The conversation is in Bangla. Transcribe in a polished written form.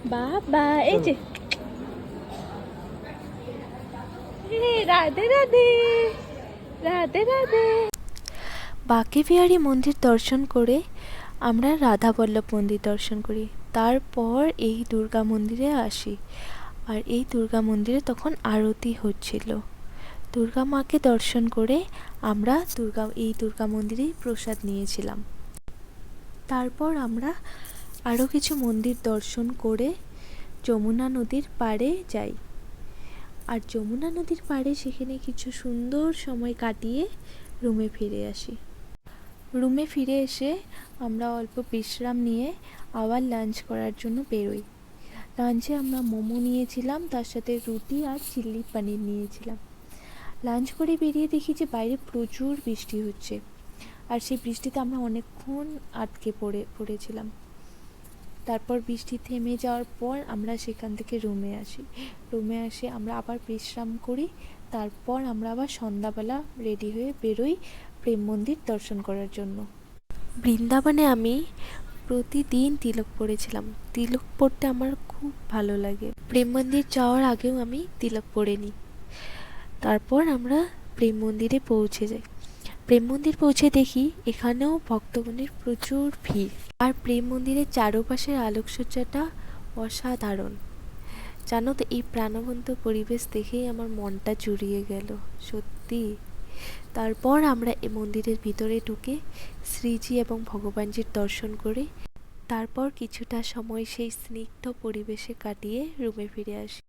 বাবা এই যে রাধে রাধে রাধে রাধে। বাঁকে বিহারী মন্দির দর্শন করে আমরা রাধাবল্লভ মন্দির দর্শন করি। তারপর এই দুর্গা মন্দিরে আসি। আর এই দুর্গা মন্দিরে তখন আরতি হচ্ছিল। দুর্গা মাকে দর্শন করে আমরা এই দুর্গা মন্দিরেই প্রসাদ নিয়েছিলাম। তারপর আমরা আরও কিছু মন্দির দর্শন করে যমুনা নদীর পাড়ে যাই। আর যমুনা নদীর পাড়ে সেখানে কিছু সুন্দর সময় কাটিয়ে রুমে ফিরে আসি। রুমে ফিরে এসে আমরা অল্প বিশ্রাম নিয়ে আবার লাঞ্চ করার জন্য বেরোই। লাঞ্চে আমরা মোমো নিয়েছিলাম, তার সাথে রুটি আর চিলি পনির নিয়েছিলাম। লাঞ্চ করে বেরিয়ে দেখি যে বাইরে প্রচুর বৃষ্টি হচ্ছে। আর সেই বৃষ্টিতে আমরা অনেকক্ষণ আটকে পড়েছিলাম। তারপর বৃষ্টি থেমে যাওয়ার পর আমরা সেখান থেকে রুমে আসি। রুমে এসে আমরা আবার বিশ্রাম করি। তারপর আমরা আবার সন্ধ্যাবেলা রেডি হয়ে বেরোই প্রেম মন্দির দর্শন করার জন্য। বৃন্দাবনে আমি প্রতিদিন তিলক পড়েছিলাম। তিলক পড়তে আমার খুব ভালো লাগে। প্রেম মন্দির যাওয়ার আগেও আমি তিলক পড়ে নিই। তারপর আমরা প্রেম মন্দিরে পৌঁছে যাই। প্রেম মন্দির পৌঁছে দেখি এখানেও ভক্তগণের প্রচুর ভিড়। আর প্রেম মন্দিরের চারপাশের আলোকসজ্জাটা অসাধারণ। জানো তো, এই প্রাণবন্ত পরিবেশ দেখেই আমার মনটা জুড়িয়ে গেল সত্যি। তারপর আমরা এই মন্দিরের ভিতরে ঢুকে শ্রীজি এবং ভগবানজির দর্শন করে তারপর কিছুটা সময় সেই স্নিগ্ধ পরিবেশে কাটিয়ে রুমে ফিরে আসি।